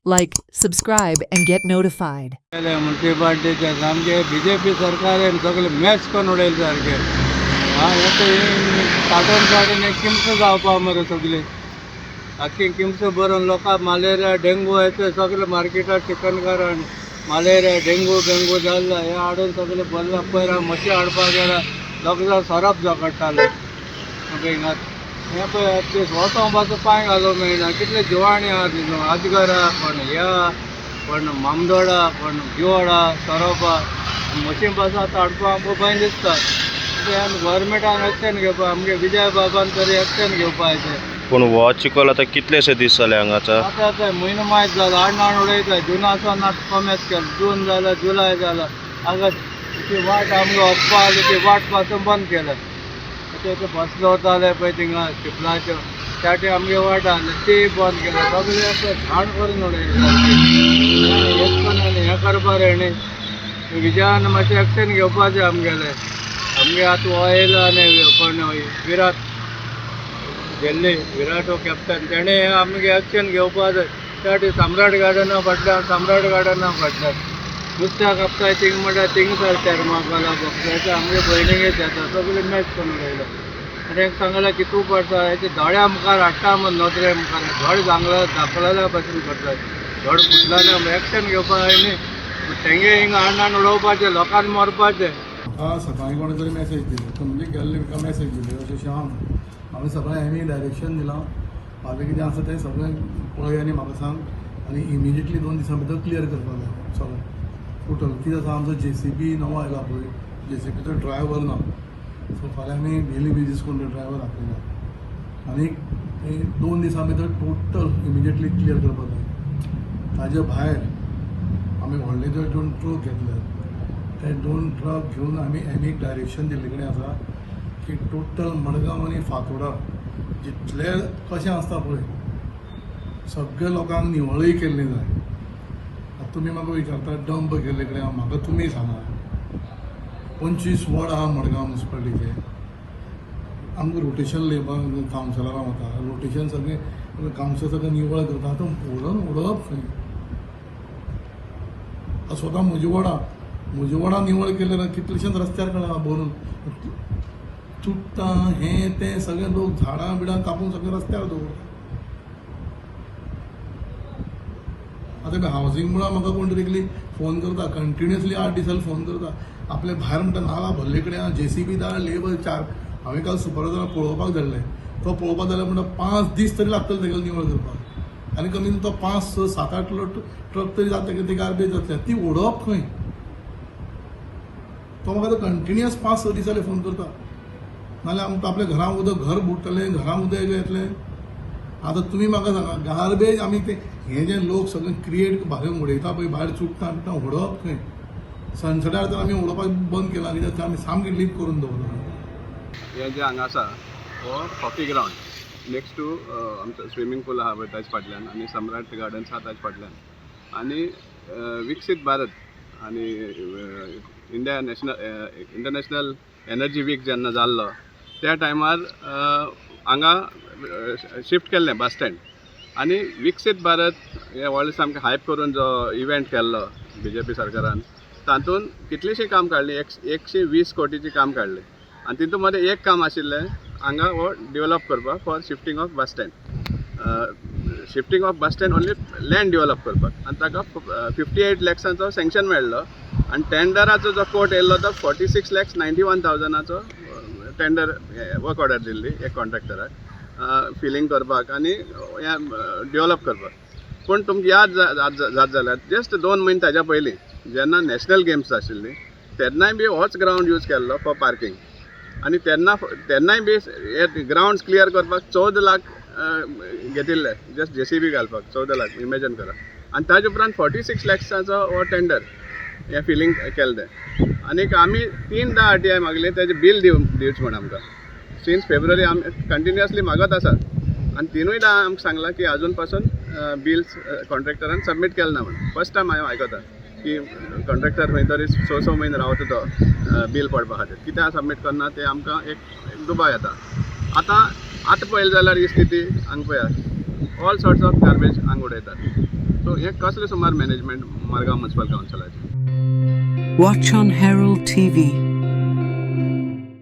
Like, subscribe, and get notified. म्युन्सिपाल्टीचे आमचे BJP सरकारान सगळे मॅच करून उडयले सारके साठोवन साठोवन एक किमस जावपा मरे सगळे आख्खी किमस भरून लोकांक मलेरिया डेंगू येते सगळे मार्केटात चिकनकारान मलेरिया डेंगू जाल्ला हे हाडून सगळे भरला पयर मशी हाडपाक गेला लोकांक सरप झगडटाले हिंगा हे पळय ते वचोवपाचो पांय घालूंक मेळना कितले जिवाणी आहा तितून अजगरा कोण या कोण मामदोडा कोण जिवाडा सरपा मशीन पासून आतां हाडपाक आमकां भंय दिसता गव्हर्मेंटान एक्शन घेवपा आमगे विजय बाबान तरी एक्शन घेवपाचें पूण हो चिखल आतां कितलेशे दीस जाले हांगाचा आतां म्हयनो मायज जालो हाडून उडयता जुनासान आतां कमेच केलें जून जाला जुलय जाला ऑगस्ट ती वाट आमगे वचपा आली ती वाट पासून बंद केल्या ते बसलो वताले पळय थिंगा चिखलाच्यो त्या टी आमगे वाट आसली ती बंद केल्या सगळे अशें घाण करून उडयलें हेच कोण हें करपा रे न्ही विजयान मातशें एक्शन घेवपाचें आमगेलें आमगे आतां हो येयला आनी कोण विराट गेल्ली विराट हो कॅप्टन तेणें आमगे एक्शन घेवपा जाय त्या टी सम्राट गार्डना फाटल्यान नुस्त्या कापताय थिंग म्हणटा थिंग सरकार मागला बघता आमगे भयणीक येता सगळे मॅच करून उडयलो आनी एक सांगला की तूं पडटा हेचे धड्या मुखार हाडटा म्हण नोदरे मुखार धड धाकलेल्या भशेन करता धड फुटलेल्या एक्शन घेवपा जाय न्ही तेंगे हिंगा हाडून उडोवपाचें लोकांन मरपाचें सकाळी कोणी तरी मॅसेज दिली कंप्लीट केल्ली म्हाका मॅसेज दिली अशें अशें हांवें सगळें एमी डायरेक्शन दिलां फाल्यां कितें आसा तें सगळें पळय आनी म्हाका सांग आनी इमिजिएटली 2 दिसां भितर क्लियर करपाक जाय सगळें टोटल कितें आसा आमचो JCB नवो आयला पळय JCBचो ड्रायव्हर ना सो फाल्यां आमी डेली बेजीस करून तो ड्रायव्हर आपयला आनी 2 दिसां भितर टोटल इमिजिएटली क्लियर करपाक जाय ताजे भायर आमी व्हडले जे 2 ट्रक घेतले ते 2 ट्रक घेवन आमी एमीक डायरेक्शन दिल्ले कडेन आसा की टोटल मडगांव आनी फातोर्डा जितले कशें आसता पळय सगळे लोकांक निवळय केल्ली जाय आतां तुमी म्हाका विचारता डंप केल्ले कडेन म्हाका तुमी सांगा 25 वॉर्ड आहा मडगांव म्युन्सिपाल्टीचे आमकां रोटेशन लेबर कावन्सिलरां वता रोटेशन सगळें कावन्सिल सगळें निवळ करता आतां उडोवप खंय स्वता म्हजे वाडा निवळ केले कितलेशेच रस्त्यार काडला भरून चुट्टा हें तें सगळे लोक झाडां बिडां कापून सगळे रस्त्यार दवरता आतां हावजींग मुळा म्हाका कोण तरी फोन करता कंटिन्युअसली 8 दिसांनी फोन करता आपले भायर म्हणटा नाला भरले कडेन JCB धाड लेबर 4 हांवें काल सुपरवायझराक पळोवपाक धाडलें तो पळोवपाक धाडलें म्हणटा 5 दीस तरी लागतले तेगेले निवळ करपाक आनी कमी तो 5, 6, 7, 8 ट्रक तरी जाता ती गार्बेज जातले ती उडोवप खंय तो म्हाका कंटिन्युअस 5, 6 दिसांनी फोन करता नाल्यार आमकां आपल्या घरां उदक घर बुडटलें घरां उदक येतलें आतां तुमी म्हाका सांगा गार्बेज आमी ते हे जे लोक सगळे क्रिएट भायर उडयता पळय भायर चुट्टा बिट्टा उडोवप खंय सनसेटार तर आमी उडोवपाक बंद केला कित्याक आमी सामकी लीक करून दवरला हे जे हांगा आसा हो हॉकी ग्रावंड नेक्स्ट टू आमचो स्विमींग पूल आहा पळय ताचे फाटल्यान आनी सम्राट गार्डन्स आहा ताचे फाटल्यान आनी विकसीत भारत आनी इंटरनॅशनल एनर्जी वीक जेन्ना जाल्लो त्या टायमार हांगा शिफ्ट केल्लें बस स्टँड आनी विकसीत भारत हे व्हडलें सामकें हायप करून जो इव्हेंट केल्लो BJP सरकारान तातूंत कितलीशीं काम काडलीं 120 कोटीची काम काडलें आनी तितूंत मदें एक काम आशिल्लें हांगा हो डेवलप करपाक for shifting of bus stand only land develop करपाक आनी ताका 58 लॅक्सांचो सँक्शन मेळ्ळो आनी टेंडराचो जो कोट येयल्लो तो 46,91,000 टेंडर वर्क ऑर्डर दिल्ली एक कॉन्ट्रॅक्टराक फिलिंग करपाक आनी डेवलप करपाक पूण तुमकां याद जात जाल्यार जस्ट 2 म्हयने ताच्या पयलीं जेन्ना नॅशनल गेम्स आशिल्ली तेन्नाय बी होच ग्रावंड यूज केल्लो फॉर पार्किंग आनी तेन्नाय बी हे ग्रावंड्स क्लियर करपाक 14 लाख घेतिल्ले जस्ट JCB घालपाक 14 लाख इमॅजिन करा आनी ताजे उपरांत 46 लॅक्साचो हो टेंडर हें फिलिंग केल्लें आनीक आमी 3दा RTI मागली तेजें बील दिवचें म्हण आमकां सिन्स फेब्रुवारी आमी कंटिन्युअसली मागत आसा आनी 3दा आमकां सांगलां की आजून पासून बिल्स कॉन्ट्रॅक्टरान सबमीट केलें ना म्हणून फर्स्ट टायम हांवें आयकता की कॉन्ट्रॅक्टर खंय तरी 6 म्हयने रावता तो बील पडपा खातीर कित्याक सबमीट करना तें आमकां एक दुबाव येता आतां पळयलें जाल्यार ही स्थिती हांगा पळयात ऑल सॉर्ट्स ऑफ गार्बेज हांगा उडयतात सो हे कसले सुमार मॅनेजमेंट मारगांव म्युनिसिपल कावन्सिलाचे. Watch on Herald TV.